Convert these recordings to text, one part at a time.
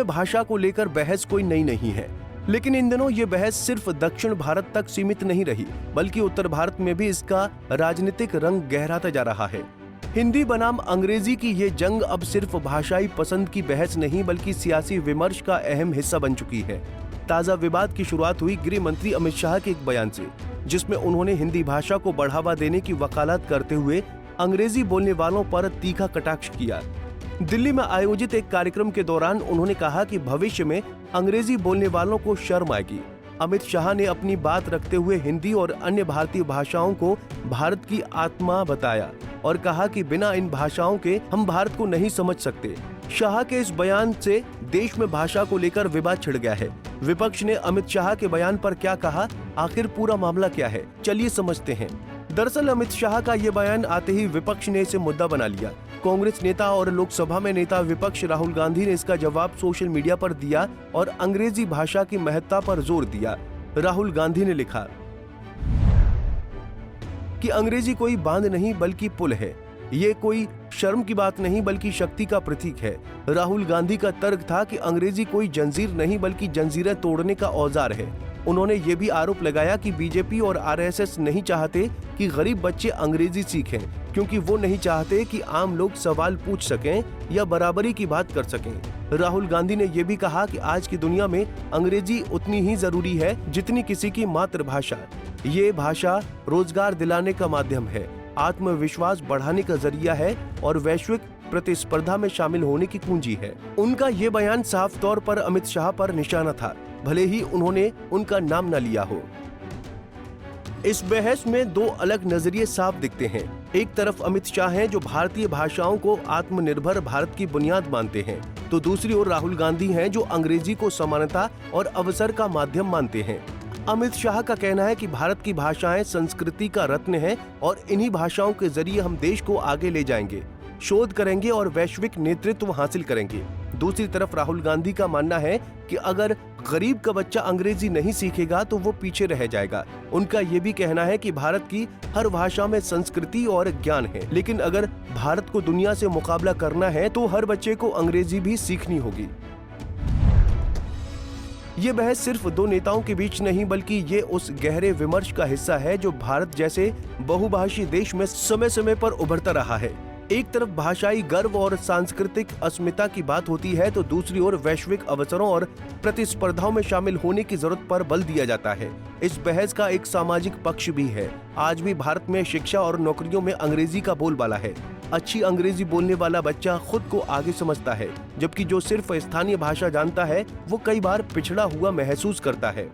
में भाषा को लेकर बहस कोई नई नहीं है, लेकिन इन दिनों ये बहस सिर्फ दक्षिण भारत तक सीमित नहीं रही, बल्कि उत्तर भारत में भी इसका राजनीतिक रंग गहराता जा रहा है। हिंदी बनाम अंग्रेजी की ये जंग अब सिर्फ भाषाई पसंद की बहस नहीं, बल्कि सियासी विमर्श का अहम हिस्सा बन चुकी है। ताजा विवाद की शुरुआत हुई गृह मंत्री अमित शाह के एक बयान से, जिसमें उन्होंने हिंदी भाषा को बढ़ावा देने की वकालत करते हुए अंग्रेजी बोलने वालों पर तीखा कटाक्ष किया। दिल्ली में आयोजित एक कार्यक्रम के दौरान उन्होंने कहा कि भविष्य में अंग्रेजी बोलने वालों को शर्म आएगी। अमित शाह ने अपनी बात रखते हुए हिंदी और अन्य भारतीय भाषाओं को भारत की आत्मा बताया और कहा कि बिना इन भाषाओं के हम भारत को नहीं समझ सकते। शाह के इस बयान से देश में भाषा को लेकर विवाद छिड़ गया है। विपक्ष ने अमित शाह के बयान पर क्या कहा, आखिर पूरा मामला क्या है, चलिए समझते हैं। दरअसल अमित शाह का ये बयान आते ही विपक्ष ने इसे मुद्दा बना लिया। कांग्रेस नेता और लोकसभा में नेता विपक्ष राहुल गांधी ने इसका जवाब सोशल मीडिया पर दिया और अंग्रेजी भाषा की महत्ता पर जोर दिया। राहुल गांधी ने लिखा कि अंग्रेजी कोई बांध नहीं बल्कि पुल है, ये कोई शर्म की बात नहीं बल्कि शक्ति का प्रतीक है। राहुल गांधी का तर्क था कि अंग्रेजी कोई जंजीर नहीं बल्कि जंजीरें तोड़ने का औजार है। उन्होंने ये भी आरोप लगाया कि बीजेपी और आरएसएस नहीं चाहते कि गरीब बच्चे अंग्रेजी सीखें, क्योंकि वो नहीं चाहते कि आम लोग सवाल पूछ सकें या बराबरी की बात कर सकें। राहुल गांधी ने यह भी कहा कि आज की दुनिया में अंग्रेजी उतनी ही जरूरी है जितनी किसी की मातृभाषा। ये भाषा रोजगार दिलाने का माध्यम है, आत्मविश्वास बढ़ाने का जरिया है और वैश्विक प्रतिस्पर्धा में शामिल होने की कुंजी है। उनका ये बयान साफ तौर पर अमित शाह पर निशाना था, भले ही उन्होंने उनका नाम न लिया हो। इस बहस में दो अलग नजरिए साफ दिखते हैं। एक तरफ अमित शाह हैं जो भारतीय भाषाओं को आत्मनिर्भर भारत की बुनियाद मानते हैं, तो दूसरी ओर राहुल गांधी हैं जो अंग्रेजी को समानता और अवसर का माध्यम मानते हैं। अमित शाह का कहना है कि भारत की भाषाएं संस्कृति का रत्न हैं और इन्हीं भाषाओं के जरिए हम देश को आगे ले जाएंगे, शोध करेंगे और वैश्विक नेतृत्व हासिल करेंगे। दूसरी तरफ राहुल गांधी का मानना है कि अगर गरीब का बच्चा अंग्रेजी नहीं सीखेगा तो वो पीछे रह जाएगा। उनका ये भी कहना है कि भारत की हर भाषा में संस्कृति और ज्ञान है, लेकिन अगर भारत को दुनिया से मुकाबला करना है तो हर बच्चे को अंग्रेजी भी सीखनी होगी। ये बहस सिर्फ दो नेताओं के बीच नहीं बल्कि ये उस गहरे विमर्श का हिस्सा है जो भारत जैसे बहुभाषी देश में समय समय पर उभरता रहा है। एक तरफ भाषाई गर्व और सांस्कृतिक अस्मिता की बात होती है तो दूसरी ओर वैश्विक अवसरों और प्रतिस्पर्धाओं में शामिल होने की जरूरत पर बल दिया जाता है। इस बहस का एक सामाजिक पक्ष भी है। आज भी भारत में शिक्षा और नौकरियों में अंग्रेजी का बोलबाला है। अच्छी अंग्रेजी बोलने वाला बच्चा खुद को आगे समझता है, जबकि जो सिर्फ स्थानीय भाषा जानता है वो कई बार पिछड़ा हुआ महसूस करता है।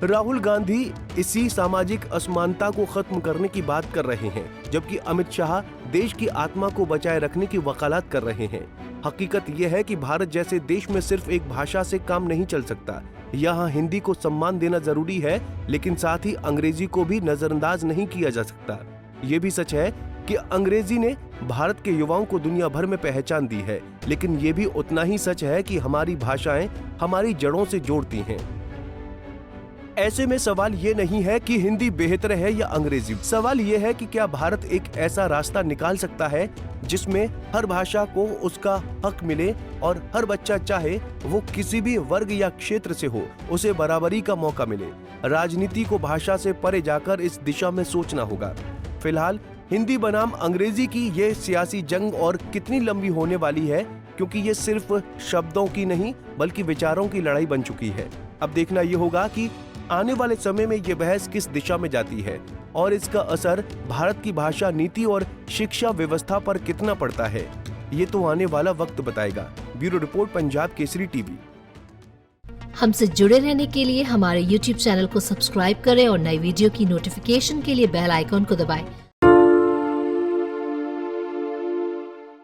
राहुल गांधी इसी सामाजिक असमानता को खत्म करने की बात कर रहे हैं, जबकि अमित शाह देश की आत्मा को बचाए रखने की वकालत कर रहे हैं। हकीकत यह है कि भारत जैसे देश में सिर्फ एक भाषा से काम नहीं चल सकता। यहाँ हिंदी को सम्मान देना जरूरी है, लेकिन साथ ही अंग्रेजी को भी नजरअंदाज नहीं किया जा सकता। ये भी सच है कि अंग्रेजी ने भारत के युवाओं को दुनिया भर में पहचान दी है, लेकिन ये भी उतना ही सच है कि हमारी भाषाएं हमारी जड़ों से जोड़ती हैं। ऐसे में सवाल ये नहीं है कि हिंदी बेहतर है या अंग्रेजी, सवाल ये है कि क्या भारत एक ऐसा रास्ता निकाल सकता है जिसमें हर भाषा को उसका हक मिले और हर बच्चा चाहे वो किसी भी वर्ग या क्षेत्र से हो, उसे बराबरी का मौका मिले। राजनीति को भाषा से परे जाकर इस दिशा में सोचना होगा। फिलहाल हिंदी बनाम अंग्रेजी की ये सियासी जंग और कितनी लंबी होने वाली है, क्योंकि ये सिर्फ शब्दों की नहीं बल्कि विचारों की लड़ाई बन चुकी है। अब देखना ये होगा कि आने वाले समय में ये बहस किस दिशा में जाती है और इसका असर भारत की भाषा नीति और शिक्षा व्यवस्था पर कितना पड़ता है, ये तो आने वाला वक्त बताएगा। Bureau report, Punjab Kesari TV. हमसे जुड़े रहने के लिए हमारे YouTube चैनल को सब्सक्राइब करें और नई वीडियो की नोटिफिकेशन के लिए बेल आइकॉन को दबाएं।